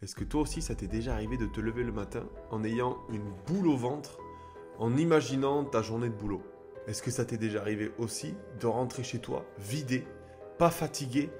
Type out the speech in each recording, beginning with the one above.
Est-ce que toi aussi ça t'est déjà arrivé de te lever le matin en ayant une boule au ventre, en imaginant ta journée de boulot? Est-ce que ça t'est déjà arrivé aussi de rentrer chez toi vidé, pas fatigué,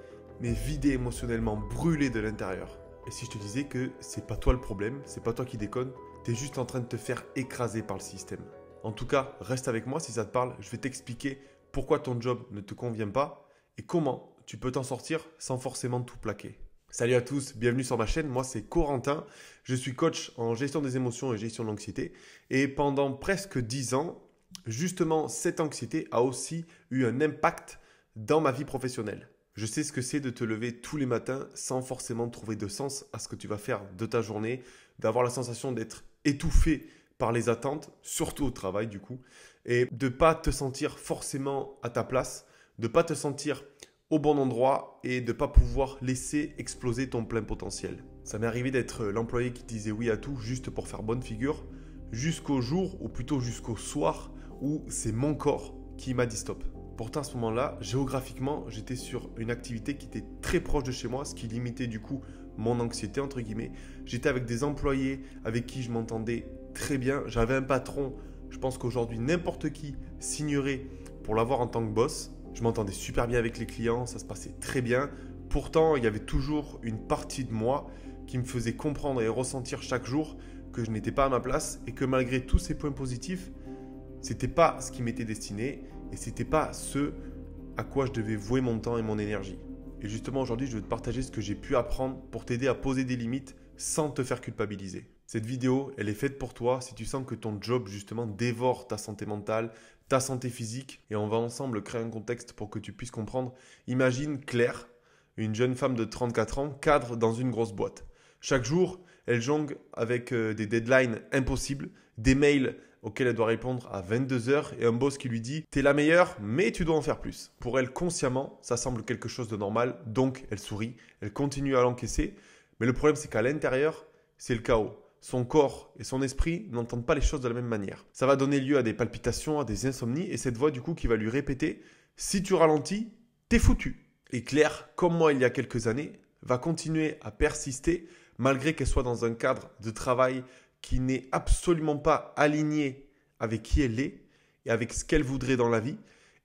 mais vidé émotionnellement, brûlé de l'intérieur? Et si je te disais que c'est pas toi le problème, c'est pas toi qui déconne, t'es juste en train de te faire écraser par le système. En tout cas, reste avec moi si ça te parle, je vais t'expliquer pourquoi ton job ne te convient pas et comment tu peux t'en sortir sans forcément tout plaquer. Salut à tous, bienvenue sur ma chaîne, moi c'est Corentin, je suis coach en gestion des émotions et gestion de l'anxiété et pendant presque 10 ans, justement cette anxiété a aussi eu un impact dans ma vie professionnelle. Je sais ce que c'est de te lever tous les matins sans forcément trouver de sens à ce que tu vas faire de ta journée, d'avoir la sensation d'être étouffé par les attentes, surtout au travail du coup, et de ne pas te sentir forcément à ta place, de ne pas te sentir au bon endroit et de ne pas pouvoir laisser exploser ton plein potentiel. Ça m'est arrivé d'être l'employé qui disait oui à tout juste pour faire bonne figure, jusqu'au jour, ou plutôt jusqu'au soir, où c'est mon corps qui m'a dit stop. Pourtant à ce moment-là, géographiquement, j'étais sur une activité qui était très proche de chez moi, ce qui limitait du coup mon anxiété entre guillemets. J'étais avec des employés avec qui je m'entendais très bien. J'avais un patron, je pense qu'aujourd'hui n'importe qui signerait pour l'avoir en tant que boss. Je m'entendais super bien avec les clients, ça se passait très bien. Pourtant, il y avait toujours une partie de moi qui me faisait comprendre et ressentir chaque jour que je n'étais pas à ma place et que malgré tous ces points positifs, c'était pas ce qui m'était destiné et c'était pas ce à quoi je devais vouer mon temps et mon énergie. Et justement aujourd'hui, je veux te partager ce que j'ai pu apprendre pour t'aider à poser des limites sans te faire culpabiliser. Cette vidéo, elle est faite pour toi si tu sens que ton job justement dévore ta santé mentale, ta santé physique, et on va ensemble créer un contexte pour que tu puisses comprendre. Imagine Claire, une jeune femme de 34 ans, cadre dans une grosse boîte. Chaque jour, elle jongle avec des deadlines impossibles, des mails auxquels elle doit répondre à 22 heures et un boss qui lui dit « T'es la meilleure, mais tu dois en faire plus ». Pour elle, consciemment, ça semble quelque chose de normal, donc elle sourit, elle continue à l'encaisser. Mais le problème, c'est qu'à l'intérieur, c'est le chaos. Son corps et son esprit n'entendent pas les choses de la même manière. Ça va donner lieu à des palpitations, à des insomnies et cette voix du coup qui va lui répéter « Si tu ralentis, t'es foutu ». Et Claire, comme moi il y a quelques années, va continuer à persister malgré qu'elle soit dans un cadre de travail qui n'est absolument pas aligné avec qui elle est et avec ce qu'elle voudrait dans la vie.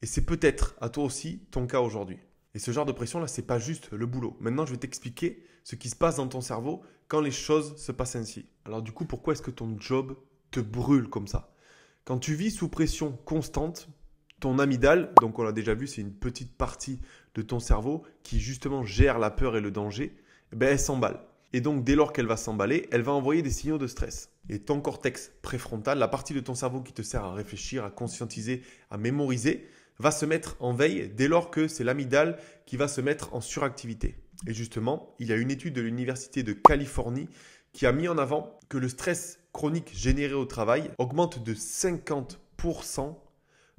Et c'est peut-être à toi aussi ton cas aujourd'hui. Et ce genre de pression là, c'est pas juste le boulot. Maintenant, je vais t'expliquer ce qui se passe dans ton cerveau quand les choses se passent ainsi. Alors du coup, pourquoi est-ce que ton job te brûle comme ça? Quand tu vis sous pression constante, ton amygdale, donc on l'a déjà vu, c'est une petite partie de ton cerveau qui justement gère la peur et le danger, elle s'emballe. Et donc dès lors qu'elle va s'emballer, elle va envoyer des signaux de stress. Et ton cortex préfrontal, la partie de ton cerveau qui te sert à réfléchir, à conscientiser, à mémoriser, va se mettre en veille dès lors que c'est l'amygdale qui va se mettre en suractivité. Et justement, il y a une étude de l'Université de Californie qui a mis en avant que le stress chronique généré au travail augmente de 50%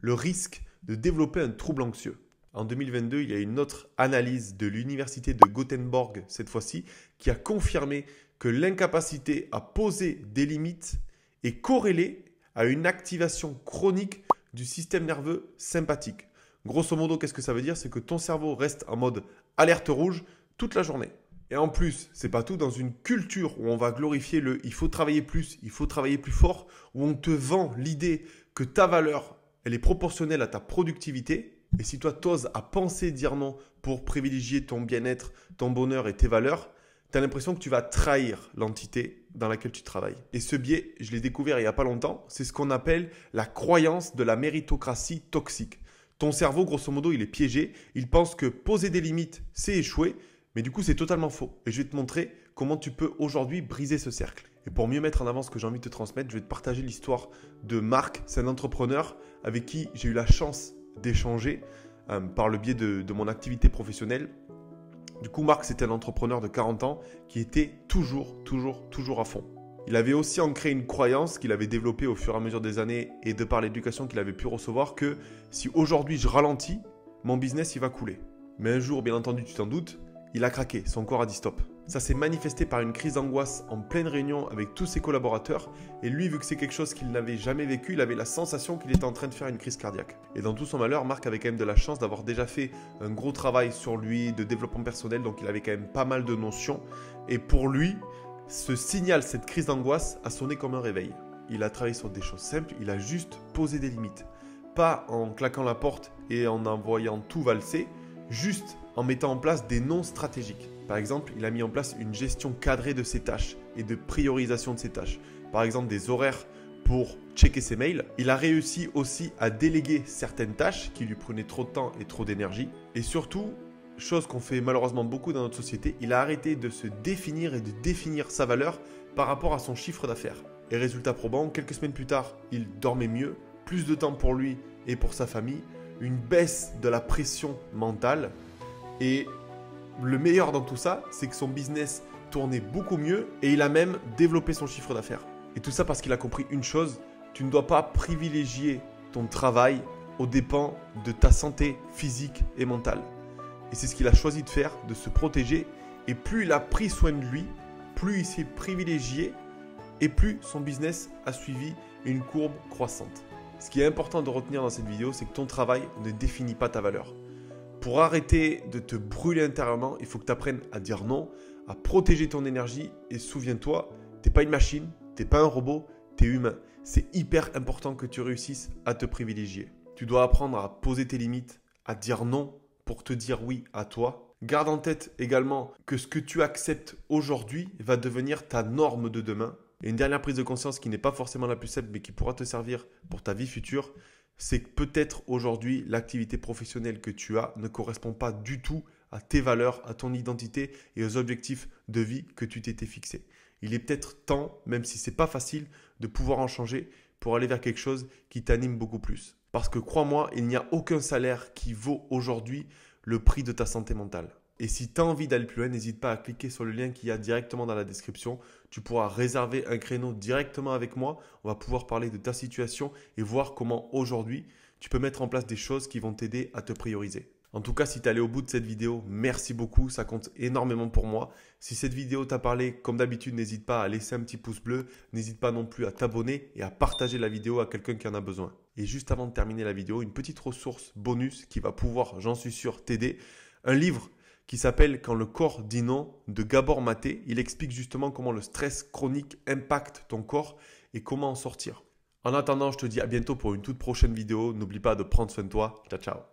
le risque de développer un trouble anxieux. En 2022, il y a une autre analyse de l'Université de Göteborg, cette fois-ci, qui a confirmé que l'incapacité à poser des limites est corrélée à une activation chronique du système nerveux sympathique. Grosso modo, qu'est-ce que ça veut dire? C'est que ton cerveau reste en mode alerte rouge toute la journée. Et en plus, c'est pas tout, dans une culture où on va glorifier le « il faut travailler plus, il faut travailler plus fort », où on te vend l'idée que ta valeur, elle est proportionnelle à ta productivité. Et si toi, t'oses à penser dire non pour privilégier ton bien-être, ton bonheur et tes valeurs, tu as l'impression que tu vas trahir l'entité dans laquelle tu travailles. Et ce biais, je l'ai découvert il n'y a pas longtemps, c'est ce qu'on appelle la croyance de la méritocratie toxique. Ton cerveau, grosso modo, il est piégé. Il pense que poser des limites, c'est échouer. Mais du coup, c'est totalement faux. Et je vais te montrer comment tu peux aujourd'hui briser ce cercle. Et pour mieux mettre en avant ce que j'ai envie de te transmettre, je vais te partager l'histoire de Marc. C'est un entrepreneur avec qui j'ai eu la chance d'échanger par le biais de mon activité professionnelle. Du coup, Marc, c'était un entrepreneur de 40 ans qui était toujours à fond. Il avait aussi ancré une croyance qu'il avait développée au fur et à mesure des années et de par l'éducation qu'il avait pu recevoir que si aujourd'hui je ralentis, mon business il va couler. Mais un jour, bien entendu, tu t'en doutes, il a craqué, son corps a dit stop. Ça s'est manifesté par une crise d'angoisse en pleine réunion avec tous ses collaborateurs. Et lui, vu que c'est quelque chose qu'il n'avait jamais vécu, il avait la sensation qu'il était en train de faire une crise cardiaque. Et dans tout son malheur, Marc avait quand même de la chance d'avoir déjà fait un gros travail sur lui, de développement personnel. Donc il avait quand même pas mal de notions. Et pour lui, Ce signal, cette crise d'angoisse a sonné comme un réveil. Il a travaillé sur des choses simples, il a juste posé des limites. Pas en claquant la porte et en envoyant tout valser, juste en mettant en place des non stratégiques. Par exemple, il a mis en place une gestion cadrée de ses tâches et de priorisation de ses tâches. Par exemple, des horaires pour checker ses mails. Il a réussi aussi à déléguer certaines tâches qui lui prenaient trop de temps et trop d'énergie. Et surtout, chose qu'on fait malheureusement beaucoup dans notre société, il a arrêté de se définir et de définir sa valeur par rapport à son chiffre d'affaires. Et résultat probant, quelques semaines plus tard, il dormait mieux, plus de temps pour lui et pour sa famille, une baisse de la pression mentale. Et le meilleur dans tout ça, c'est que son business tournait beaucoup mieux et il a même développé son chiffre d'affaires. Et tout ça parce qu'il a compris une chose, tu ne dois pas privilégier ton travail aux dépens de ta santé physique et mentale. Et c'est ce qu'il a choisi de faire, de se protéger. Et plus il a pris soin de lui, plus il s'est privilégié et plus son business a suivi une courbe croissante. Ce qui est important de retenir dans cette vidéo, c'est que ton travail ne définit pas ta valeur. Pour arrêter de te brûler intérieurement, il faut que tu apprennes à dire non, à protéger ton énergie. Et souviens-toi, tu n'es pas une machine, tu n'es pas un robot, tu es humain. C'est hyper important que tu réussisses à te privilégier. Tu dois apprendre à poser tes limites, à dire non pour te dire oui à toi. Garde en tête également que ce que tu acceptes aujourd'hui va devenir ta norme de demain. Et une dernière prise de conscience qui n'est pas forcément la plus simple mais qui pourra te servir pour ta vie future, c'est que peut-être aujourd'hui l'activité professionnelle que tu as ne correspond pas du tout à tes valeurs, à ton identité et aux objectifs de vie que tu t'étais fixé. Il est peut-être temps, même si ce n'est pas facile, de pouvoir en changer pour aller vers quelque chose qui t'anime beaucoup plus. Parce que crois-moi, il n'y a aucun salaire qui vaut aujourd'hui le prix de ta santé mentale. Et si tu as envie d'aller plus loin, n'hésite pas à cliquer sur le lien qu'il y a directement dans la description. Tu pourras réserver un créneau directement avec moi. On va pouvoir parler de ta situation et voir comment aujourd'hui tu peux mettre en place des choses qui vont t'aider à te prioriser. En tout cas, si tu es allé au bout de cette vidéo, merci beaucoup, ça compte énormément pour moi. Si cette vidéo t'a parlé, comme d'habitude, n'hésite pas à laisser un petit pouce bleu, n'hésite pas non plus à t'abonner et à partager la vidéo à quelqu'un qui en a besoin. Et juste avant de terminer la vidéo, une petite ressource bonus qui va pouvoir, j'en suis sûr, t'aider. Un livre qui s'appelle « Quand le corps dit non » de Gabor Maté. Il explique justement comment le stress chronique impacte ton corps et comment en sortir. En attendant, je te dis à bientôt pour une toute prochaine vidéo. N'oublie pas de prendre soin de toi. Ciao, ciao.